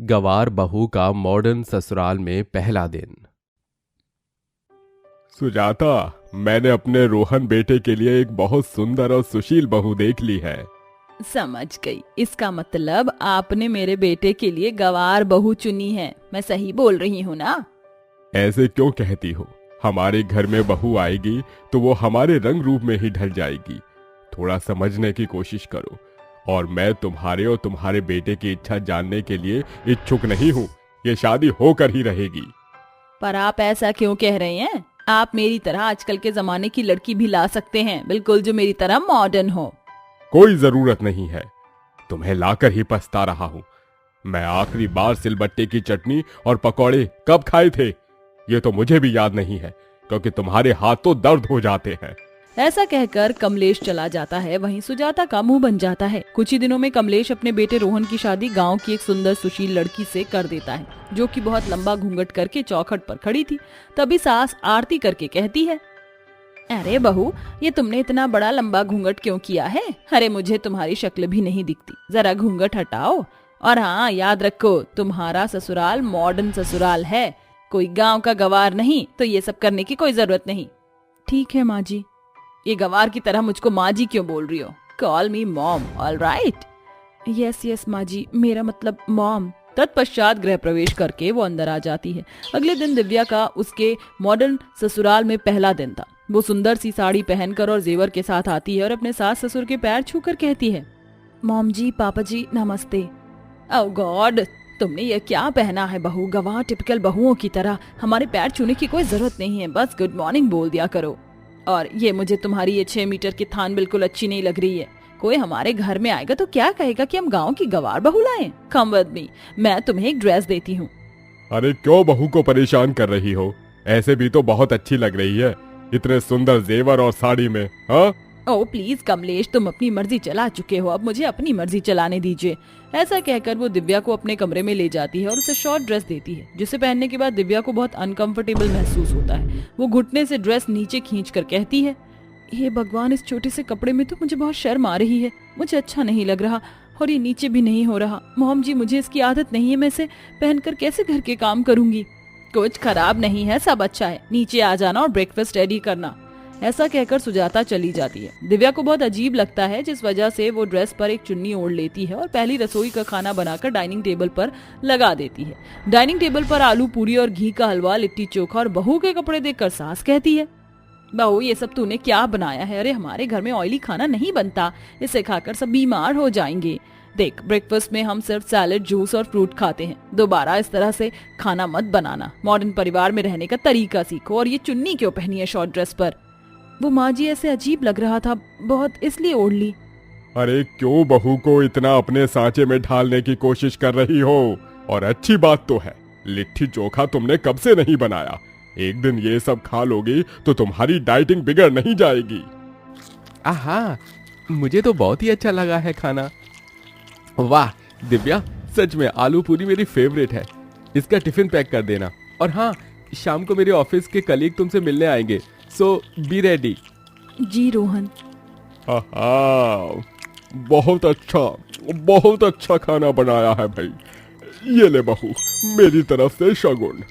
गवार बहू का मॉडर्न ससुराल में पहला दिन। सुजाता, मैंने अपने रोहन बेटे के लिए एक बहुत सुंदर और सुशील बहू देख ली है। समझ गई, इसका मतलब आपने मेरे बेटे के लिए गवार बहू चुनी है। मैं सही बोल रही हूँ ना? ऐसे क्यों कहती हो? हमारे घर में बहू आएगी तो वो हमारे रंग रूप में ही ढल जाएगी। थोड़ा समझने की कोशिश करो। और मैं तुम्हारे और तुम्हारे बेटे की इच्छा जानने के लिए इच्छुक नहीं हूँ। ये शादी होकर ही रहेगी। पर आप ऐसा क्यों कह रहे हैं? आप मेरी तरह आजकल के जमाने की लड़की भी ला सकते हैं, बिल्कुल जो मेरी तरह मॉडर्न हो। कोई जरूरत नहीं है। तुम्हें लाकर ही पछता रहा हूँ। मैं आखिरी बार सिलबट्टे की चटनी और पकौड़े कब खाए थे ये तो मुझे भी याद नहीं है, क्योंकि तुम्हारे हाथ तो दर्द हो जाते हैं। ऐसा कहकर कमलेश चला जाता है। वहीं सुजाता का मुंह बन जाता है। कुछ ही दिनों में कमलेश अपने बेटे रोहन की शादी गांव की एक सुंदर सुशील लड़की से कर देता है, जो कि बहुत लंबा घूंघट करके चौखट पर खड़ी थी। तभी सास आरती करके कहती है, अरे बहू, ये तुमने इतना बड़ा लंबा घूंघट क्यों किया है? अरे मुझे तुम्हारी शक्ल भी नहीं दिखती, जरा घूंघट हटाओ। और हाँ, याद रखो, तुम्हारा ससुराल मॉडर्न ससुराल है, कोई गांव का गवार नहीं, तो ये सब करने की कोई जरूरत नहीं। ठीक है माँ जी। ये गवार की तरह मुझको माँ जी क्यों बोल रही हो? कॉल मी मॉम, ऑलराइट? यस यस माँ जी, मेरा मतलब मॉम। तत्पश्चात गृह प्रवेश करके वो अंदर आ जाती है। अगले दिन दिव्या का उसके मॉडर्न ससुराल में पहला दिन था। वो सुंदर सी साड़ी पहनकर और जेवर के साथ आती है और अपने सास ससुर के पैर छूकर कहती है, मॉम जी, पापा जी, नमस्ते। ओह गॉड, तुमने ये क्या पहना है बहू? गवार टिपिकल बहुओं की तरह हमारे पैर छूने की कोई जरूरत नहीं है, बस गुड मॉर्निंग बोल दिया करो। और ये मुझे तुम्हारी ये 6 मीटर की थान बिल्कुल अच्छी नहीं लग रही है। कोई हमारे घर में आएगा तो क्या कहेगा कि हम गांव की गवार बहू लाएं? कम विद मी, मैं तुम्हें एक ड्रेस देती हूँ। अरे क्यों बहू को परेशान कर रही हो? ऐसे भी तो बहुत अच्छी लग रही है, इतने सुंदर जेवर और साड़ी में। हाँ, ओह प्लीज कमलेश, तुम अपनी मर्जी चला चुके हो, अब मुझे अपनी मर्जी चलाने दीजिए। ऐसा कहकर वो दिव्या को अपने कमरे में ले जाती है और उसे शॉर्ट ड्रेस देती है, जिसे पहनने के बाद दिव्या को बहुत अनकंफर्टेबल महसूस होता है। वो घुटने से ड्रेस नीचे खींचकर कहती है, हे भगवान, इस छोटे से कपड़े में तो मुझे बहुत शर्म आ रही है, मुझे अच्छा नहीं लग रहा और ये नीचे भी नहीं हो रहा। मॉम जी, मुझे इसकी आदत नहीं है, मैं इसे पहनकर कैसे घर के काम करूंगी? कुछ खराब नहीं है, सब अच्छा है, नीचे आ जाना और ब्रेकफास्ट रेडी करना। ऐसा कहकर सुजाता चली जाती है। दिव्या को बहुत अजीब लगता है, जिस वजह से वो ड्रेस पर एक चुन्नी ओढ़ लेती है और पहली रसोई का खाना बनाकर डाइनिंग टेबल पर लगा देती है। डाइनिंग टेबल पर आलू पूरी और घी का हलवा, लिट्टी चोखा और बहू के कपड़े देखकर सास कहती है, बहू ये सब तूने क्या बनाया है? अरे हमारे घर में ऑयली खाना नहीं बनता, इसे खाकर सब बीमार हो जाएंगे। देख, ब्रेकफास्ट में हम सिर्फ सैलेड, जूस और फ्रूट खाते हैं। दोबारा इस तरह से खाना मत बनाना। मॉडर्न परिवार में रहने का तरीका सीखो। और ये चुन्नी क्यों पहनी है शॉर्ट ड्रेस पर? वो माँ जी, ऐसे अजीब लग रहा था बहुत, इसलिए ओढ़ ली। अरे क्यों बहू को इतना अपने सांचे में ढालने की कोशिश कर रही हो? और अच्छी बात तो है, लिट्टी चोखा तुमने कब से नहीं बनाया। एक दिन ये सब खा लोगी तो तुम्हारी डाइटिंग बिगड़ नहीं जाएगी। आहा, मुझे तो बहुत ही अच्छा लगा है खाना। वाह दिव्या, सच में आलू पूरी मेरी फेवरेट है। इसका टिफिन पैक कर देना। और हाँ, शाम को मेरे ऑफिस के कलीग तुमसे मिलने आएंगे, सो बी रेडी। जी रोहन। बहुत अच्छा खाना बनाया है भाई। ये ले बहू, मेरी तरफ से शगुन।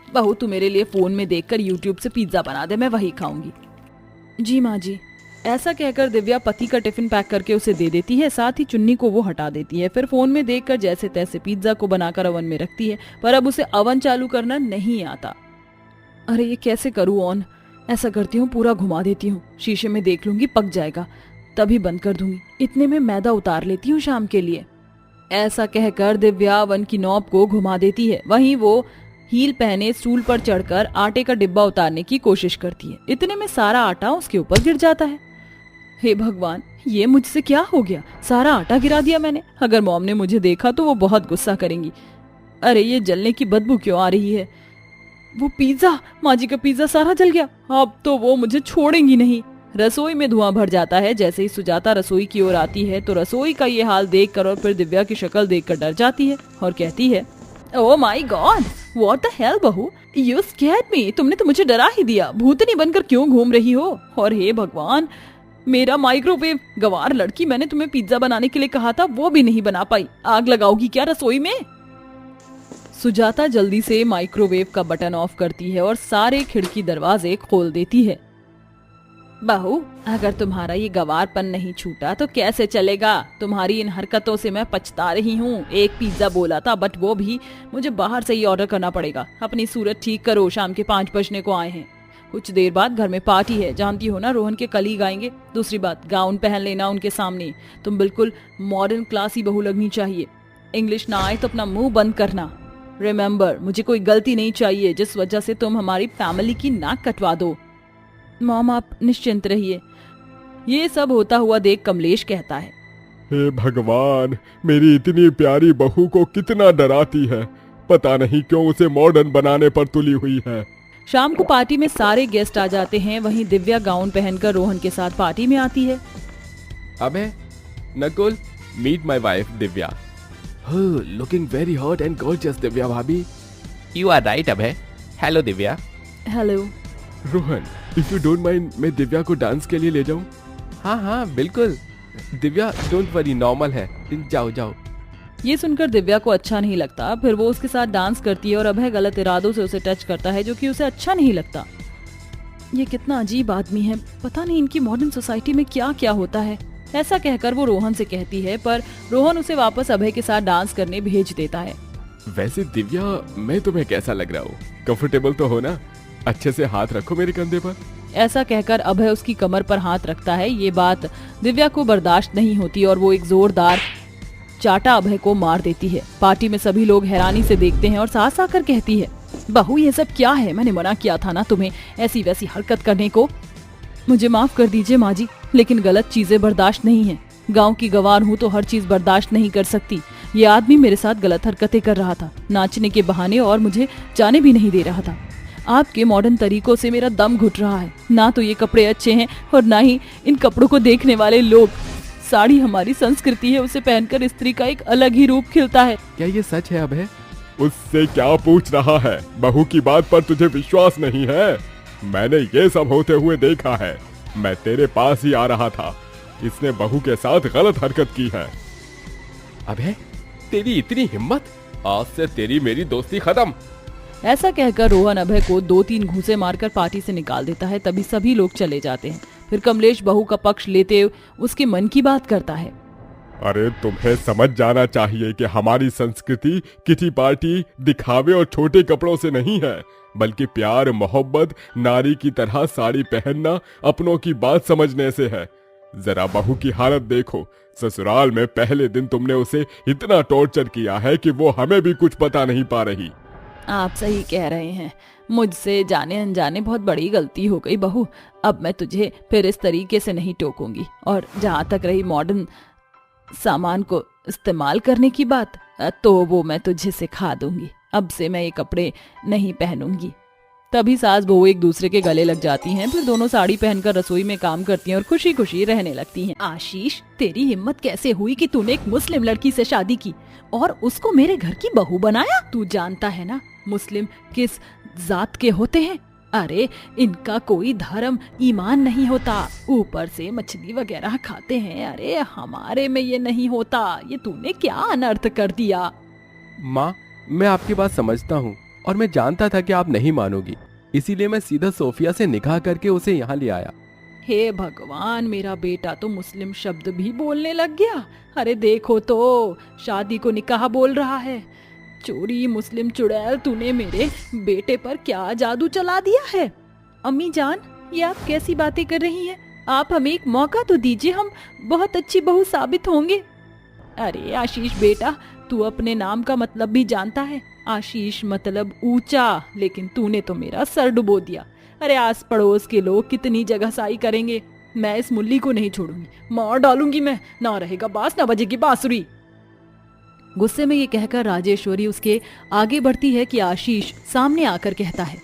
बहू, तू मेरे लिए फोन में देखकर यूट्यूब से पिज्जा बना दे, मैं वही खाऊंगी। जी माँ जी। ऐसा कहकर दिव्या पति का टिफिन पैक करके उसे दे देती है, साथ ही चुन्नी को वो हटा देती है। फिर फोन में देखकर जैसे तैसे पिज्जा को बनाकर अवन में रखती है, पर अब उसे अवन चालू करना नहीं आता। अरे ये कैसे करूँ ऑन? ऐसा करती हूँ, पूरा घुमा देती हूँ, शीशे में देख लूंगी, पक जाएगा तभी बंद कर दूंगी। इतने में मैदा उतार लेती हूँ शाम के लिए। ऐसा कहकर दिव्या अवन की नॉब को घुमा देती है। वहीं वो हील पहने स्टूल पर चढ़कर आटे का डिब्बा उतारने की कोशिश करती है। इतने में सारा आटा उसके ऊपर गिर जाता है। हे भगवान, ये मुझसे क्या हो गया? सारा आटा गिरा दिया मैंने। अगर मॉम ने मुझे देखा तो वो बहुत गुस्सा करेंगी। अरे ये जलने की बदबू क्यों आ रही है? वो पिज्जा, माँ जी का पिज्जा सारा जल गया। अब तो वो मुझे छोड़ेंगी नहीं। रसोई में धुआं भर जाता है। जैसे ही सुजाता रसोई की ओर आती है तो रसोई का ये हाल देखकर और फिर दिव्या की शक्ल देखकर डर जाती है और कहती है, oh my God, what the hell बहू, यू स्कैर्ड मी। तुमने तो मुझे डरा ही दिया। भूतनी बनकर क्यों घूम रही हो? और हे भगवान, मेरा माइक्रोवेव गवार लड़की, मैंने तुम्हें पिज्जा बनाने के लिए कहा था, वो भी नहीं बना पाई। आग लगाओगी क्या रसोई में? सुजाता जल्दी से माइक्रोवेव का बटन ऑफ करती है और सारे खिड़की दरवाजे खोल देती है। बहू, अगर तुम्हारा ये गवारपन नहीं छूटा तो कैसे चलेगा? तुम्हारी इन हरकतों से मैं पछता रही हूँ। एक पिज्जा बोला था, बट वो भी मुझे बाहर से ही ऑर्डर करना पड़ेगा। अपनी सूरत ठीक करो, शाम के 5 बजने को आए हैं। कुछ देर बाद घर में पार्टी है, जानती हो ना, रोहन के कलीग आएंगे। दूसरी बात, गाउन पहन लेना उनके सामने। तुम बिल्कुल मॉडर्न क्लासी बहू लगनी चाहिए। इंग्लिश ना आए तो अपना मुंह बंद करना। रिमेम्बर, मुझे कोई गलती नहीं चाहिए जिस वजह से तुम हमारी फैमिली की नाक कटवा दो। मॉम, आप निश्चिंत रहिए। ये सब होता हुआ देख कमलेश कहता है, हे भगवान, मेरी इतनी प्यारी बहू को कितना डराती है। पता नहीं क्यों उसे मॉडर्न बनाने पर तुली हुई है। शाम को पार्टी में सारे गेस्ट आ जाते हैं। वहीं दिव्या गाउन पहनकर रोहन के साथ पार्टी में आती है। अबे Nakul, meet my wife Divya. Looking very hot and gorgeous Divya भाभी। You are right Abhay. Hello Divya. Hello. Rohan, if you don't mind, मैं दिव्या को डांस के लिए ले जाऊं? हाँ बिल्कुल। दिव्या डोंट वरी, नॉर्मल है, जाओ जाओ। ये सुनकर दिव्या को अच्छा नहीं लगता। फिर वो उसके साथ डांस करती है और अभय गलत इरादों से उसे टच करता है, जो कि उसे अच्छा नहीं लगता। ये कितना अजीब आदमी है, पता नहीं इनकी मॉडर्न सोसाइटी में क्या क्या होता है। ऐसा कहकर वो रोहन से कहती है, पर रोहन उसे वापस अभय के साथ डांस करने भेज देता है। वैसे दिव्या, मैं तुम्हें कैसा लग रहा हूँ? कंफर्टेबल तो हो ना? अच्छे से हाथ रखो मेरे कंधे पर। ऐसा कहकर अभय उसकी कमर पर हाथ रखता है। ये बात दिव्या को बर्दाश्त नहीं होती और वो एक जोरदार चाटा अभय को मार देती है। पार्टी में सभी लोग हैरानी से देखते हैं और सास आकर कहती है, बहू ये सब क्या है? मैंने मना किया था ना तुम्हें ऐसी वैसी हरकत करने को। मुझे माफ कर दीजिए माँ जी, लेकिन गलत चीजें बर्दाश्त नहीं है। गांव की गवार हूँ तो हर चीज बर्दाश्त नहीं कर सकती। ये आदमी मेरे साथ गलत हरकतें कर रहा था, नाचने के बहाने, और मुझे जाने भी नहीं दे रहा था। आपके मॉडर्न तरीकों से मेरा दम घुट रहा है। ना तो ये कपड़े अच्छे हैं और ना ही इन कपड़ों को देखने वाले लोग। साड़ी हमारी संस्कृति है, उसे पहनकर स्त्री का एक अलग ही रूप खिलता है। क्या ये सच है अभय? उससे क्या पूछ रहा है? बहू की बात पर तुझे विश्वास नहीं है? मैंने ये सब होते हुए देखा है। मैं तेरे पास ही आ रहा था। इसने बहू के साथ गलत हरकत की है। अभय, तेरी इतनी हिम्मत? आज से तेरी मेरी दोस्ती खत्म। ऐसा कहकर रोहन अभय को 2-3 घूंसे मारकर पार्टी से निकाल देता है। तभी सभी लोग चले जाते हैं। फिर कमलेश बहू का पक्ष लेते उसके मन की बात करता है। अरे तुम्हें समझ जाना चाहिए कि हमारी संस्कृति किसी पार्टी, दिखावे और छोटे कपड़ों से नहीं है, बल्कि प्यार, मोहब्बत, नारी की तरह साड़ी पहनना, अपनों की बात समझने से है। जरा बहू की हालत देखो। ससुराल में पहले दिन तुमने उसे इतना टॉर्चर किया है कि वो हमें भी कुछ पता नहीं पा रही। आप सही कह रहे हैं, मुझसे जाने अनजाने बहुत बड़ी गलती हो गई बहू। अब मैं तुझे फिर इस तरीके से नहीं टोकूंगी। और जहाँ तक रही मॉडर्न सामान को इस्तेमाल करने की बात, तो वो मैं तुझे सिखा दूंगी। अब से मैं ये कपड़े नहीं पहनूंगी। तभी सास बहू एक दूसरे के गले लग जाती हैं। फिर दोनों साड़ी पहनकर रसोई में काम करती हैं और खुशी खुशी रहने लगती हैं। आशीष, तेरी हिम्मत कैसे हुई कि तूने एक मुस्लिम लड़की से शादी की और उसको मेरे घर की बहू बनाया? तू जानता है ना मुस्लिम किस जात के होते हैं? अरे इनका कोई धर्म ईमान नहीं होता, ऊपर से मछली वगैरह खाते हैं। अरे हमारे में ये नहीं होता। ये तूने क्या अनर्थ कर दिया? माँ, मैं आपकी बात समझता हूँ और मैं जानता था कि आप नहीं मानोगी, इसीलिए मैं सीधा सोफिया से निकाह करके उसे यहाँ ले आया। हे भगवान, मेरा बेटा तो मुस्लिम शब्द भी बोलने लग गया। अरे देखो तो, शादी को निकाह बोल रहा है। चोरी मुस्लिम चुड़ैल, तूने मेरे बेटे पर क्या जादू चला दिया है? अम्मी जान, ये आप कैसी बातें कर रही हैं? आप हमें एक मौका तो दीजिए, हम बहुत अच्छी बहू साबित होंगे। अरे आशीष बेटा, तू अपने नाम का मतलब भी जानता है। आशीष मतलब ऊंचा, लेकिन तूने तो मेरा सर डुबो दिया। अरे आस पड़ोस के लोग कितनी जगह साई करेंगे। मैं इस मुल्ली को नहीं छोड़ूंगी, मार डालूंगी मैं। ना रहेगा बांस, ना बजेगी बांसुरी। गुस्से में ये कहकर राजेश्वरी उसके आगे बढ़ती है कि आशीष सामने आकर कहता है,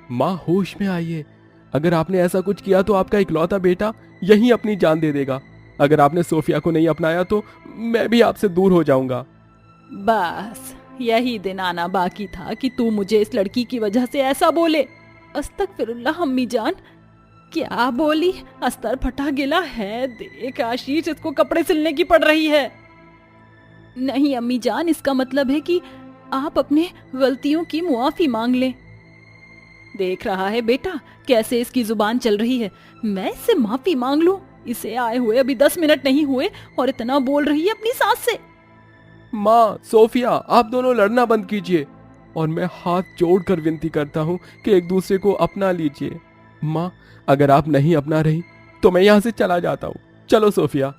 माँ होश में आइए। अगर आपने ऐसा कुछ किया तो आपका इकलौता बेटा यहीं अपनी जान दे देगा। अगर आपने सोफिया को नहीं अपनाया तो मैं भी आपसे दूर हो जाऊंगा। बस यही दिन आना बाकी था कि तू मुझे इस लड़की की वजह से ऐसा बोले। अस्तगफिरुल्लाह अम्मी जान, क्या बोली? अस्तर फटा गिला है। देख आशीष, इसको कपड़े सिलने की पड़ रही है। नहीं अम्मी जान, इसका मतलब है कि आप अपने गलतियों की मुआफी मांग लें। देख रहा है बेटा कैसे इसकी जुबान चल रही है, मैं इससे माफी मांग लूं? इसे आए हुए अभी 10 मिनट नहीं हुए और इतना बोल रही है अपनी सास से। माँ, सोफिया, आप दोनों लड़ना बंद कीजिए और मैं हाथ जोड़कर विनती करता हूँ कि एक दूसरे को अपना लीजिए। माँ, अगर आप नहीं अपना रही तो मैं यहाँ से चला जाता हूँ। चलो सोफिया।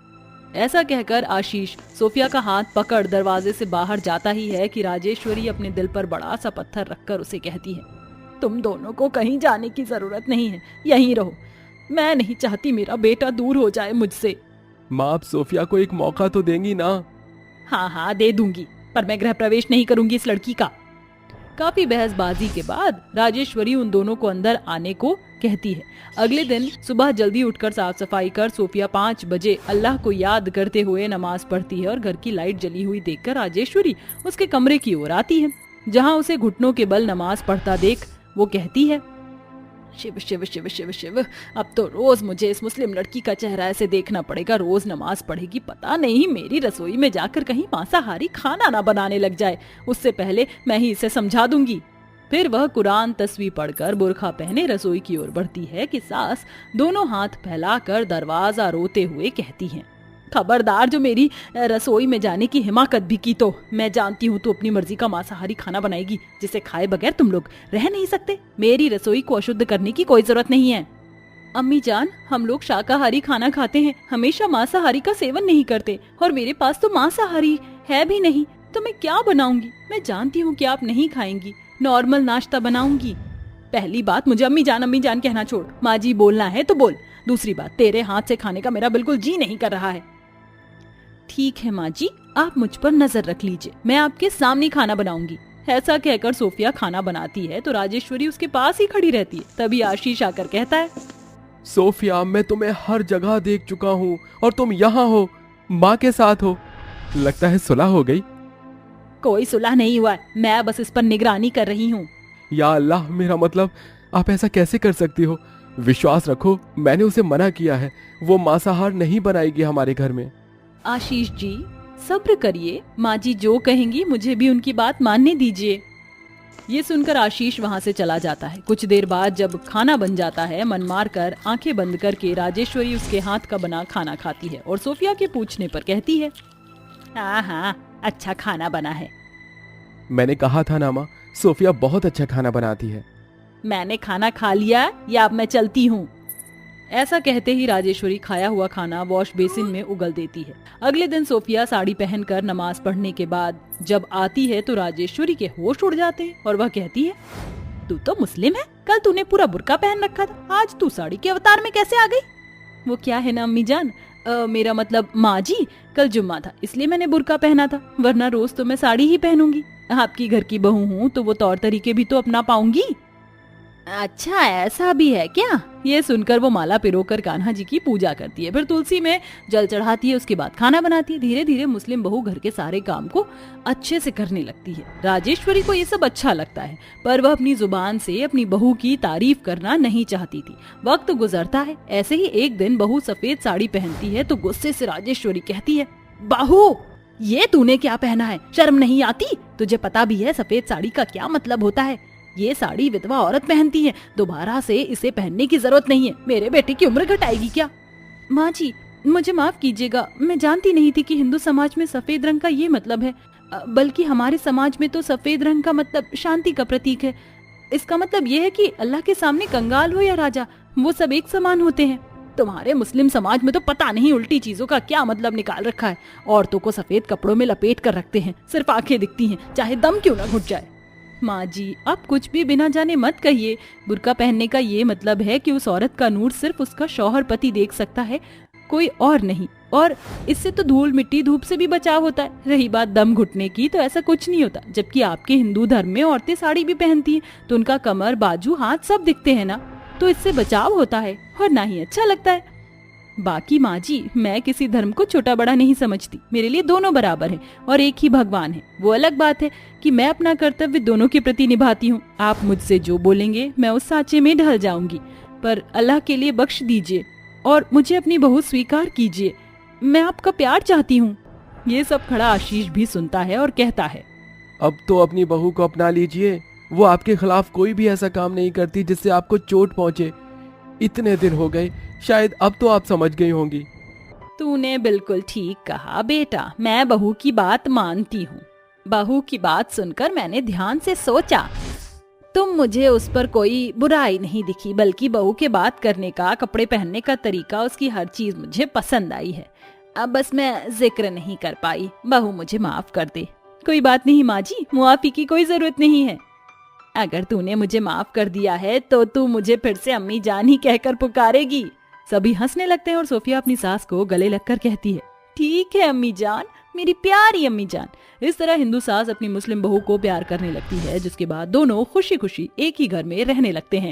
ऐसा कहकर आशीष सोफिया का हाथ पकड़ दरवाजे से बाहर जाता ही है कि राजेश्वरी अपने दिल पर बड़ा सा पत्थर रखकर उसे कहती है, तुम दोनों को कहीं जाने की जरूरत नहीं है, यहीं रहो। मैं नहीं चाहती मेरा बेटा दूर हो जाए मुझसे। माँ, आप सोफिया को एक मौका तो देंगी ना? हाँ हाँ दे दूंगी, पर मैं गृह प्रवेश नहीं करूंगी इस लड़की का। काफी बहसबाजी के बाद राजेश्वरी उन दोनों को अंदर आने को कहती है। अगले दिन सुबह जल्दी उठकर साफ सफाई कर सोफिया 5 बजे अल्लाह को याद करते हुए नमाज पढ़ती है और घर की लाइट जली हुई देखकर राजेश्वरी उसके कमरे की ओर आती है, जहाँ उसे घुटनों के बल नमाज पढ़ता देख वो कहती है, शिव शिव शिव शिव शिव, अब तो रोज मुझे इस मुस्लिम लड़की का चेहरा ऐसे देखना पड़ेगा। रोज नमाज पढ़ेगी, पता नहीं मेरी रसोई में जाकर कहीं मांसाहारी खाना ना बनाने लग जाए। उससे पहले मैं ही इसे समझा दूंगी। फिर वह कुरान तस्वीर पढ़कर बुर्खा पहने रसोई की ओर बढ़ती है कि सास दोनों हाथ फैलाकर दरवाजा रोते हुए कहती है, खबरदार जो मेरी रसोई में जाने की हिमाकत भी की तो मैं जानती हूँ तू अपनी मर्जी का मांसाहारी खाना बनाएगी जिसे खाए बगैर तुम लोग रह नहीं सकते। मेरी रसोई को अशुद्ध करने की कोई जरूरत नहीं है। अम्मी जान, हम लोग शाकाहारी खाना खाते हैं, हमेशा मांसाहारी का सेवन नहीं करते और मेरे पास तो मांसाहारी है भी नहीं, तो मैं क्या बनाऊंगी? मैं जानती हूँ कि आप नहीं खाएंगी, नॉर्मल नाश्ता बनाऊंगी। पहली बात, मुझे अम्मी जान कहना छोड़, माँ जी बोलना है तो बोल। दूसरी बात, तेरे हाथ से खाने का मेरा बिल्कुल जी नहीं कर रहा है। ठीक है माँ जी, आप मुझ पर नजर रख लीजिए, मैं आपके सामने खाना बनाऊंगी। ऐसा कहकर सोफिया खाना बनाती है तो राजेश्वरी उसके पास ही खड़ी रहती है। तभी आशीष आकर कहता है, सोफिया, मैं तुम्हें हर जगह देख चुका हूँ और तुम यहाँ हो, माँ के साथ हो। लगता है सुलह हो गई। कोई सुलह नहीं हुआ, मैं बस इस पर निगरानी कर रही हूँ। या अल्लाह, मेरा मतलब आप ऐसा कैसे कर सकती हो? विश्वास रखो, मैंने उसे मना किया है, वो मांसाहार नहीं बनाएगी हमारे घर में। आशीष जी सब्र करिए, माँ जी जो कहेंगी मुझे भी उनकी बात मानने दीजिए। ये सुनकर आशीष वहाँ से चला जाता है। कुछ देर बाद जब खाना बन जाता है, मन मार कर आंखें बंद करके राजेश्वरी उसके हाथ का बना खाना खाती है और सोफिया के पूछने पर कहती है, हाँ हाँ अच्छा खाना बना है। मैंने कहा था ना माँ, सोफिया बहुत अच्छा खाना बनाती है। मैंने खाना खा लिया या अब मैं चलती हूँ? ऐसा कहते ही राजेश्वरी खाया हुआ खाना वॉश बेसिन में उगल देती है। अगले दिन सोफिया साड़ी पहनकर नमाज पढ़ने के बाद जब आती है तो राजेश्वरी के होश उड़ जाते हैं और वह कहती है, तू तो मुस्लिम है, कल तूने पूरा बुर्का पहन रखा था, आज तू साड़ी के अवतार में कैसे आ गई? वो क्या है ना अम्मी जान, मेरा मतलब माँ जी, कल जुम्मा था इसलिए मैंने बुर्का पहना था, वरना रोज तो मैं साड़ी ही पहनूंगी। आपकी घर की बहू हूँ तो वो तौर तरीके भी तो अपना पाऊंगी। अच्छा ऐसा भी है क्या? ये सुनकर वो माला पिरोकर कान्हा जी की पूजा करती है, फिर तुलसी में जल चढ़ाती है, उसके बाद खाना बनाती है। धीरे धीरे मुस्लिम बहू घर के सारे काम को अच्छे से करने लगती है। राजेश्वरी को ये सब अच्छा लगता है, पर वह अपनी जुबान से अपनी बहू की तारीफ करना नहीं चाहती थी। वक्त गुजरता है, ऐसे ही एक दिन बहू सफेद साड़ी पहनती है तो गुस्से से राजेश्वरी कहती है, बहू ये तूने क्या पहना है, शर्म नहीं आती? तुझे पता भी है सफेद साड़ी का क्या मतलब होता है? ये साड़ी विधवा औरत पहनती है, दोबारा से इसे पहनने की जरूरत नहीं है। मेरे बेटे की उम्र घटाएगी क्या? माँ जी मुझे माफ कीजिएगा, मैं जानती नहीं थी कि हिंदू समाज में सफेद रंग का ये मतलब है, बल्कि हमारे समाज में तो सफेद रंग का मतलब शांति का प्रतीक है। इसका मतलब ये है कि अल्लाह के सामने कंगाल हो या राजा, वो सब एक समान होते हैं। तुम्हारे मुस्लिम समाज में तो पता नहीं उल्टी चीजों का क्या मतलब निकाल रखा है। औरतों को सफेद कपड़ों में लपेट कर रखते हैं, सिर्फ आंखें दिखती हैं, चाहे दम क्यों ना घुट जाए। माँ जी आप कुछ भी बिना जाने मत कहिए, बुर्का पहनने का ये मतलब है कि उस औरत का नूर सिर्फ उसका शौहर पति देख सकता है, कोई और नहीं, और इससे तो धूल मिट्टी धूप से भी बचाव होता है। रही बात दम घुटने की, तो ऐसा कुछ नहीं होता। जबकि आपके हिंदू धर्म में औरतें साड़ी भी पहनती हैं तो उनका कमर बाजू हाथ सब दिखते हैं ना, तो इससे बचाव होता है और ना ही अच्छा लगता है। बाकी माँ जी मैं किसी धर्म को छोटा बड़ा नहीं समझती, मेरे लिए दोनों बराबर हैं और एक ही भगवान है। वो अलग बात है कि मैं अपना कर्तव्य दोनों के प्रति निभाती हूँ। आप मुझसे जो बोलेंगे मैं उस सांचे में ढल जाऊंगी, पर अल्लाह के लिए बख्श दीजिए और मुझे अपनी बहू स्वीकार कीजिए। मैं आपका प्यार चाहती हूँ। ये सब खड़ा आशीष भी सुनता है और कहता है, अब तो अपनी बहू को अपना लीजिए। वो आपके खिलाफ कोई भी ऐसा काम नहीं करती जिससे आपको चोट पहुंचे। इतने दिन हो गए, शायद अब तो आप समझ गई होंगी। तूने बिल्कुल ठीक कहा बेटा, मैं बहू की बात मानती हूँ। बहू की बात सुनकर मैंने ध्यान से सोचा। तुम मुझे उस पर कोई बुराई नहीं दिखी, बल्कि बहू के बात करने का, कपड़े पहनने का तरीका, उसकी हर चीज मुझे पसंद आई है। अब बस मैं जिक्र नहीं कर पाई। बहू मुझे माफ कर दे। कोई बात नहीं माँ जी, मुआफी की कोई जरूरत नहीं है। अगर तूने मुझे माफ कर दिया है तो तू मुझे फिर से अम्मी जान ही कहकर पुकारेगी। सभी हंसने लगते हैं और सोफिया अपनी सास को गले लगकर कहती है, ठीक है अम्मी जान, मेरी प्यारी अम्मी जान। इस तरह हिंदू सास अपनी मुस्लिम बहू को प्यार करने लगती है, जिसके बाद दोनों खुशी खुशी एक ही घर में रहने लगते हैं।